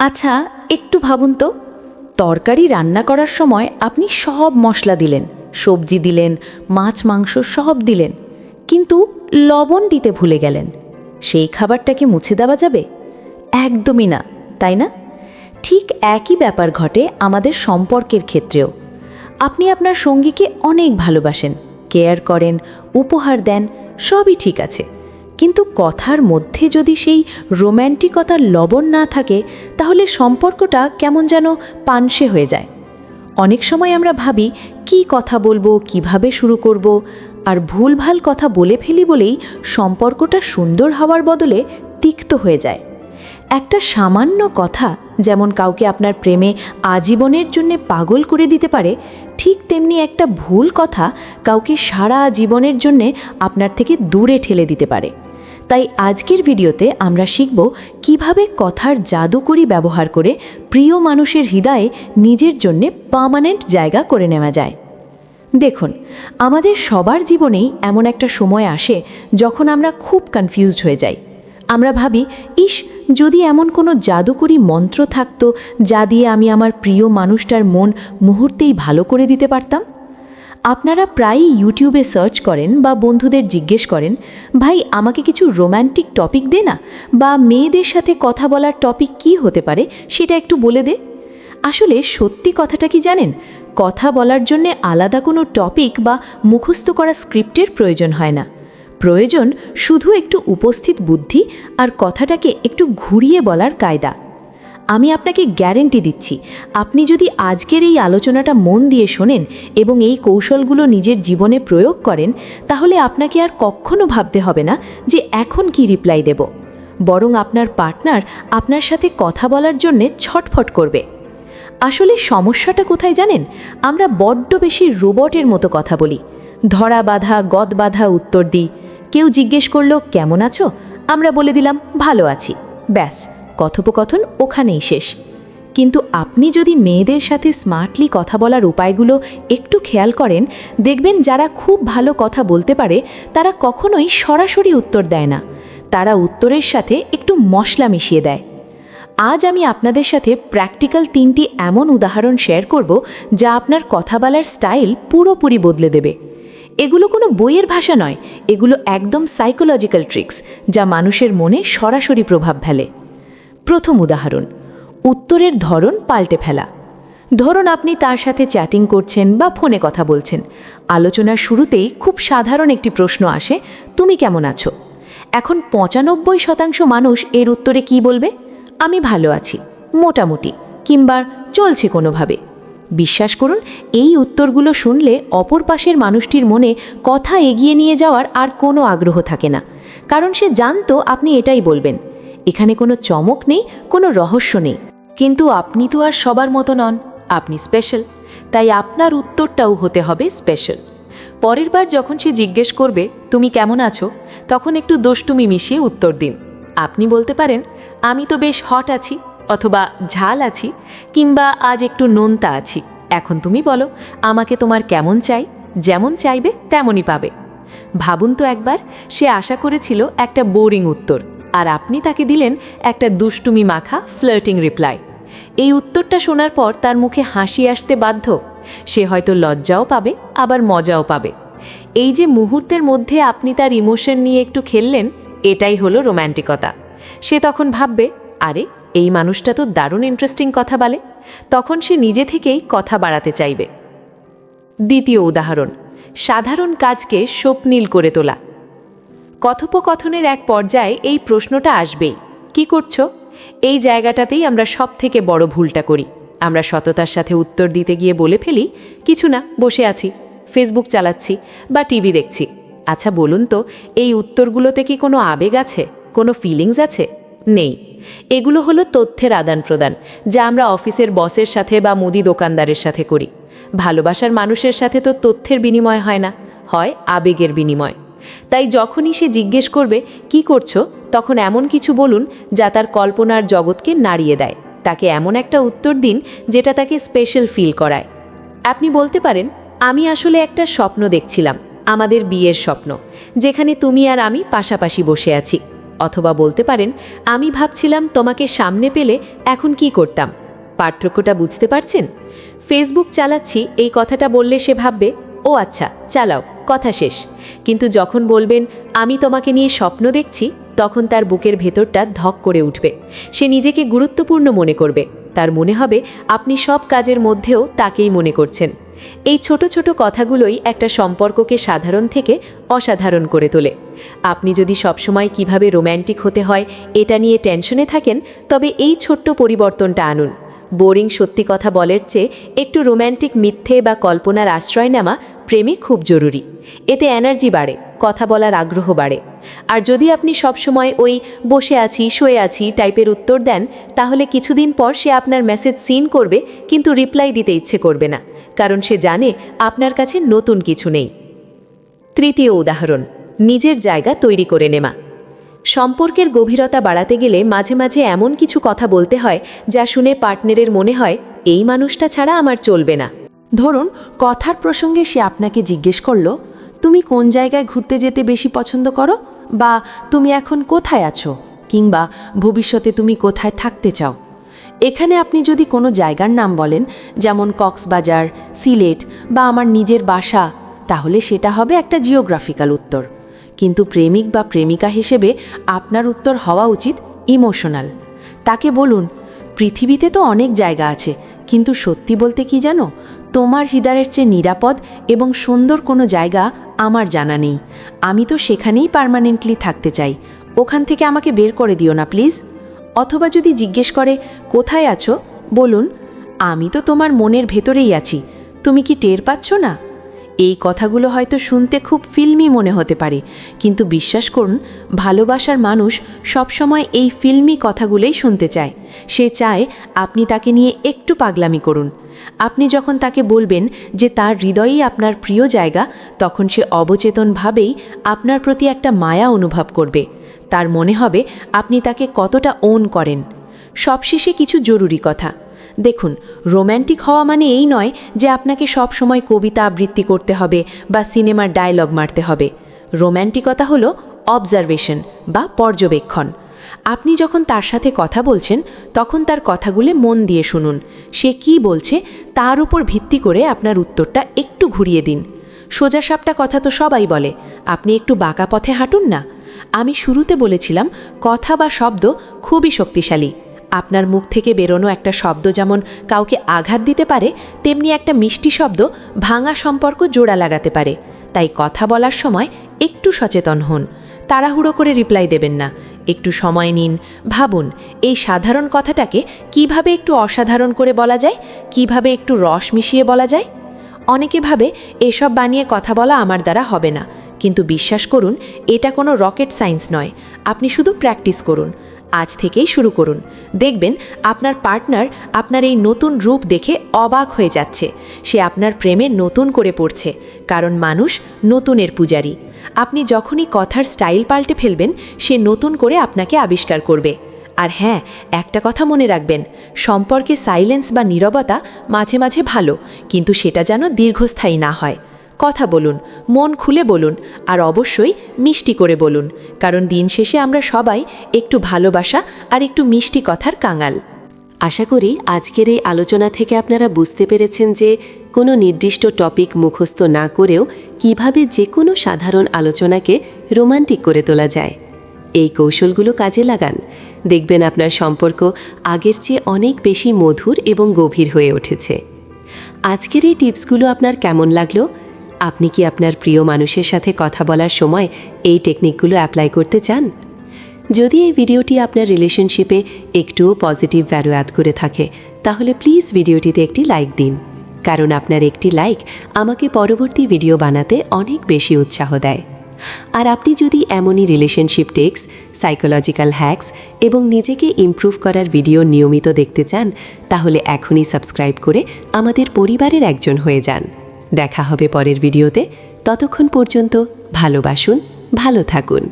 আচ্ছা, একটু ভাবুন তো, তরকারি রান্না করার সময় আপনি সব মশলা দিলেন, সবজি দিলেন, মাছ মাংস সব দিলেন, কিন্তু লবণ দিতে ভুলে গেলেন। সেই খাবারটা কি মুছে দেওয়া যাবে? একদমই না, তাই না? ঠিক একই ব্যাপার ঘটে আমাদের সম্পর্কের ক্ষেত্রেও। আপনি আপনার সঙ্গীকে অনেক ভালোবাসেন, কেয়ার করেন, উপহার দেন, সবই ঠিক আছে, কিন্তু কথার মধ্যে যদি সেই রোম্যান্টিকতার লবণ না থাকে, তাহলে সম্পর্কটা কেমন যেন পানসে হয়ে যায়। অনেক সময় আমরা ভাবি কি কথা বলবো, কিভাবে শুরু করব, আর ভুলভাল কথা বলে ফেলি বলেই সম্পর্কটা সুন্দর হওয়ার বদলে তিক্ত হয়ে যায়। একটা সামান্য কথা যেমন কাউকে আপনার প্রেমে আজীবনের জন্য পাগল করে দিতে পারে, ঠিক তেমনি একটা ভুল কথা কাউকে সারা জীবনের জন্য আপনার থেকে দূরে ঠেলে দিতে পারে। তাই আজকের ভিডিওতে আমরা শিখব কিভাবে কথার জাদুকরি ব্যবহার করে প্রিয় মানুষের হৃদয়ে নিজের জন্য পার্মানেন্ট জায়গা করে নেওয়া যায়। দেখুন, আমাদের সবার জীবনেই এমন একটা সময় আসে যখন আমরা খুব কনফিউজড হয়ে যাই। আমরা ভাবি, ইস, যদি এমন কোনো জাদুকরি মন্ত্র থাকতো যা দিয়ে আমি আমার প্রিয় মানুষটার মন মুহূর্তেই ভালো করে দিতে পারতাম। আপনারা প্রায়ই ইউটিউবে সার্চ করেন বা বন্ধুদের জিজ্ঞেস করেন, ভাই আমাকে কিছু রোম্যান্টিক টপিক দে না, বা মেয়েদের সাথে কথা বলার টপিক কি হতে পারে সেটা একটু বলে দে। আসলে সত্যি কথাটা কি জানেন, কথা বলার জন্যে আলাদা কোনো টপিক বা মুখস্থ করা স্ক্রিপ্টের প্রয়োজন হয় না। প্রয়োজন শুধু একটু উপস্থিত বুদ্ধি আর কথাটাকে একটু ঘুরিয়ে বলার কায়দা। আমি আপনাকে গ্যারেন্টি দিচ্ছি, আপনি যদি আজকের এই আলোচনাটা মন দিয়ে শোনেন এবং এই কৌশলগুলো নিজের জীবনে প্রয়োগ করেন, তাহলে আপনাকে আর কখনো ভাবতে হবে না যে এখন কি রিপ্লাই দেব। বরং আপনার পার্টনার আপনার সাথে কথা বলার জন্যে ছটফট করবে। আসলে সমস্যাটা কোথায় জানেন? আমরা বড্ড বেশি রোবটের মতো কথা বলি, ধরা বাঁধা গদ বাঁধা উত্তর দিই। কেউ জিজ্ঞেস করলো কেমন আছো, আমরা বলে দিলাম ভালো আছি, ব্যাস, কথোপকথন ওখানেই শেষ। কিন্তু আপনি যদি মেয়েদের সাথে স্মার্টলি কথা বলার উপায়গুলো একটু খেয়াল করেন, দেখবেন যারা খুব ভালো কথা বলতে পারে তারা কখনোই সরাসরি উত্তর দেয় না, তারা উত্তরের সাথে একটু মশলা মিশিয়ে দেয়। আজ আমি আপনাদের সাথে প্র্যাকটিক্যাল 3টি এমন উদাহরণ শেয়ার করব যা আপনার কথা বলার স্টাইল পুরোপুরি বদলে দেবে। এগুলো কোনো বইয়ের ভাষা নয়, এগুলো একদম সাইকোলজিক্যাল ট্রিক্স যা মানুষের মনে সরাসরি প্রভাব ফেলে। প্রথম উদাহরণ, উত্তরের ধরন পাল্টে ফেলা। ধরুন আপনি তার সাথে চ্যাটিং করছেন বা ফোনে কথা বলছেন। আলোচনার শুরুতেই খুব সাধারণ একটি প্রশ্ন আসে, তুমি কেমন আছো? এখন 95% মানুষ এর উত্তরে কি বলবে? আমি ভালো আছি, মোটামুটি, কিংবা চলছে কোনোভাবে। বিশ্বাস করুন, এই উত্তরগুলো শুনলে অপর পাশের মানুষটির মনে কথা এগিয়ে নিয়ে যাওয়ার আর কোনো আগ্রহ থাকে না, কারণ সে জানতো আপনি এটাই বলবেন। এখানে কোনো চমক নেই, কোনো রহস্য নেই। কিন্তু আপনি তো আর সবার মতো নন, আপনি স্পেশাল, তাই আপনার উত্তরটাও হতে হবে স্পেশাল। পরের বার যখন সে জিজ্ঞেস করবে তুমি কেমন আছো, তখন একটু দোষ্টুমি মিশিয়ে উত্তর দিন। আপনি বলতে পারেন, আমি তো বেশ হট আছি, অথবা ঝাল আছি, কিংবা আজ একটু নোনতা আছি। এখন তুমি বলো, আমাকে তোমার কেমন চাই? যেমন চাইবে তেমনই পাবে। ভাবুন তো একবার, সে আশা করেছিল একটা বোরিং উত্তর, আর আপনি তাকে দিলেন একটা দুষ্টুমি মাখা ফ্লার্টিং রিপ্লাই। এই উত্তরটা শোনার পর তার মুখে হাসি আসতে বাধ্য। সে হয়তো লজ্জাও পাবে, আবার মজাও পাবে। এই যে মুহূর্তের মধ্যে আপনি তার ইমোশন নিয়ে একটু খেললেন, এটাই হলো রোম্যান্টিকতা। সে তখন ভাববে, আরে এই মানুষটা তো দারুণ ইন্টারেস্টিং কথা বলে, তখন সে নিজে থেকেই কথা বাড়াতে চাইবে। দ্বিতীয় উদাহরণ, সাধারণ কাজকে স্বপ্নীল করে তোলা। কথোপকথনের এক পর্যায়ে এই প্রশ্নটা আসবেই, কি করছো? এই জায়গাটাতেই আমরা সব থেকে বড় ভুলটা করি। আমরা সততার সাথে উত্তর দিতে গিয়ে বলে ফেলি, কিছু না, বসে আছি, ফেসবুক চালাচ্ছি বা টিভি দেখছি। আচ্ছা বলুন তো, এই উত্তরগুলোতে কি কোনো আবেগ আছে, কোনো ফিলিংস আছে? নেই। এগুলো হলো তথ্যের আদান প্রদান, যা আমরা অফিসের বসের সাথে বা মুদি দোকানদারের সাথে করি। ভালোবাসার মানুষের সাথে তো তথ্যের বিনিময় হয় না, হয় আবেগের বিনিময়। তাই যখনই সে জিজ্ঞেস করবে কি করছো, তখন এমন কিছু বলুন যা তার কল্পনার জগৎকে নাড়িয়ে দেয়। তাকে এমন একটা উত্তর দিন যেটা তাকে স্পেশাল ফিল করায়। আপনি বলতে পারেন, আমি আসলে একটা স্বপ্ন দেখছিলাম, আমাদের বিয়ের স্বপ্ন, যেখানে তুমি আর আমি পাশাপাশি বসে আছি। অথবা বলতে পারেন, আমি ভাবছিলাম তোমাকে সামনে পেলে এখন কি করতাম। পার্থক্যটা বুঝতে পারছেন? ফেসবুক চালাচ্ছি এই কথাটা বললে সে ভাববে, ও আচ্ছা চালাও, কথা শেষ। কিন্তু যখন বলবেন, আমি তোমাকে নিয়ে স্বপ্ন দেখছি, তখন তার বুকের ভেতরটা ধক করে উঠবে। সে নিজেকে গুরুত্বপূর্ণ মনে করবে। তার মনে হবে আপনি সব কাজের মধ্যেও তাকেই মনে করছেন। এই ছোট ছোট কথাগুলোই একটা সম্পর্ককে সাধারণ থেকে অসাধারণ করে তোলে। আপনি যদি সবসময় কিভাবে রোম্যান্টিক হতে হয় এটা নিয়ে টেনশনে থাকেন, তবে এই ছোট্ট পরিবর্তনটা আনুন। বোরিং সত্যি কথা বলার চেয়ে একটু রোম্যান্টিক মিথ্যে বা কল্পনার আশ্রয় নেওয়া প্রেমে খুব জরুরি। এতে এনার্জি বাড়ে, কথা বলার আগ্রহ বাড়ে। আর যদি আপনি সবসময় ওই বসে আছি, শুয়ে আছি টাইপের উত্তর দেন, তাহলে কিছুদিন পর সে আপনার মেসেজ সিন করবে, কিন্তু রিপ্লাই দিতে ইচ্ছে করবে না, কারণ সে জানে আপনার কাছে নতুন কিছু নেই। তৃতীয় উদাহরণ, নিজের জায়গা তৈরি করে নেওয়া। সম্পর্কের গভীরতা বাড়াতে গেলে মাঝে মাঝে এমন কিছু কথা বলতে হয় যা শুনে পার্টনারের মনে হয়, এই মানুষটা ছাড়া আমার চলবে না। ধরুন, কথার প্রসঙ্গে সে আপনাকে জিজ্ঞেস করলো, তুমি কোন জায়গায় ঘুরতে যেতে বেশি পছন্দ করো, বা তুমি এখন কোথায় আছো, কিংবা ভবিষ্যতে তুমি কোথায় থাকতে চাও। এখানে আপনি যদি কোনো জায়গার নাম বলেন, যেমন কক্সবাজার, সিলেট বা আমার নিজের বাসা, তাহলে সেটা হবে একটা জিওগ্রাফিক্যাল উত্তর। কিন্তু প্রেমিক বা প্রেমিকা হিসেবে আপনার উত্তর হওয়া উচিত ইমোশনাল। তাকে বলুন, পৃথিবীতে তো অনেক জায়গা আছে, কিন্তু সত্যি বলতে কি জানো, তোমার হৃদয়ের চেয়ে নিরাপদ এবং সুন্দর কোনো জায়গা আমার জানা নেই। আমি তো সেখানেই পার্মানেন্টলি থাকতে চাই। ওখান থেকে আমাকে বের করে দিও না প্লিজ। অথবা যদি জিজ্ঞেস করে, কোথায় আছো, বলুন, আমি তো তোমার মনের ভেতরেই আছি, তুমি কি টের পাচ্ছ না? এই কথাগুলো হয়তো শুনতে খুব ফিল্মি মনে হতে পারে, কিন্তু বিশ্বাস করুন, ভালোবাসার মানুষ সবসময় এই ফিল্মি কথাগুলোই শুনতে চায়। সে চায় আপনি তাকে নিয়ে একটু পাগলামি করুন। আপনি যখন তাকে বলবেন যে তার হৃদয়েই আপনার প্রিয় জায়গা, তখন সে অবচেতনভাবেই আপনার প্রতি একটা মায়া অনুভব করবে। তার মনে হবে আপনি তাকে কতটা ওন করেন। সবশেষে কিছু জরুরি কথা। দেখুন, রোম্যান্টিক হওয়া মানে এই নয় যে আপনাকে সব সময় কবিতা আবৃত্তি করতে হবে বা সিনেমার ডায়লগ মারতে হবে। রোম্যান্টিকতা হলো অবজারভেশন বা পর্যবেক্ষণ। আপনি যখন তার সাথে কথা বলছেন, তখন তার কথাগুলো মন দিয়ে শুনুন। সে কি বলছে তার উপর ভিত্তি করে আপনার উত্তরটা একটু ঘুরিয়ে দিন। সোজাসাপটা কথা তো সবাই বলে, আপনি একটু বাঁকা পথে হাঁটুন না। আমি শুরুতে বলেছিলাম, কথা বা শব্দ খুবই শক্তিশালী। আপনার মুখ থেকে বেরোনো একটা শব্দ যেমন কাউকে আঘাত দিতে পারে, তেমনি একটা মিষ্টি শব্দ ভাঙা সম্পর্ক জোড়া লাগাতে পারে। তাই কথা বলার সময় একটু সচেতন হন। তাড়াহুড়ো করে রিপ্লাই দেবেন না। একটু সময় নিন, ভাবুন এই সাধারণ কথাটাকে কিভাবে একটু অসাধারণ করে বলা যায়, কিভাবে একটু রস মিশিয়ে বলা যায়। অনেকে ভাবে এসব বানিয়ে কথা বলা আমার দ্বারা হবে না, কিন্তু বিশ্বাস করুন, এটা কোনো রকেট সায়েন্স নয়। আপনি শুধু প্র্যাকটিস করুন। আজ থেকেই শুরু করুন। দেখবেন আপনার পার্টনার আপনার এই নতুন রূপ দেখে অবাক হয়ে যাচ্ছে। সে আপনার প্রেমে নতুন করে পড়ছে, কারণ মানুষ নতুনের পূজারী। আপনি যখনই কথার স্টাইল পাল্টে ফেলবেন, সে নতুন করে আপনাকে আবিষ্কার করবে। আর হ্যাঁ, একটা কথা মনে রাখবেন, সম্পর্কে সাইলেন্স বা নীরবতা মাঝে মাঝে ভালো, কিন্তু সেটা যেন দীর্ঘস্থায়ী না হয়। কথা বলুন, মন খুলে বলুন, আর অবশ্যই মিষ্টি করে বলুন, কারণ দিন শেষে আমরা সবাই একটু ভালোবাসা আর একটু মিষ্টি কথার কাঙাল। আশা করি আজকের এই আলোচনা থেকে আপনারা বুঝতে পেরেছেন যে কোনো নির্দিষ্ট টপিক মুখস্থ না করেও কিভাবে যে কোনো সাধারণ আলোচনাকে রোমান্টিক করে তোলা যায়। এই কৌশলগুলো কাজে লাগান, দেখবেন আপনার সম্পর্ক আগের চেয়ে অনেক বেশি মধুর এবং গভীর হয়ে উঠেছে। আজকের এই টিপসগুলো আপনার কেমন লাগলো? আপনি কি আপনার প্রিয় মানুষের সাথে কথা বলার সময় এই টেকনিকগুলো অ্যাপ্লাই করতে চান? যদি এই ভিডিওটি আপনার রিলেশনশিপে একটুও পজিটিভ ভ্যালু অ্যাড করে থাকে, তাহলে প্লিজ ভিডিওটিতে একটি লাইক দিন, কারণ আপনার একটি লাইক আমাকে পরবর্তী ভিডিও বানাতে অনেক বেশি উৎসাহ দেয়। আর আপনি যদি এমনই রিলেশনশিপ টিপস, সাইকোলজিক্যাল হ্যাকস এবং নিজেকে ইমপ্রুভ করার ভিডিও নিয়মিত দেখতে চান, তাহলে এখনই সাবস্ক্রাইব করে আমাদের পরিবারের একজন হয়ে যান। দেখা হবে পরের ভিডিওতে। ততক্ষণ পর্যন্ত ভালোবাসুন, ভালো থাকুন।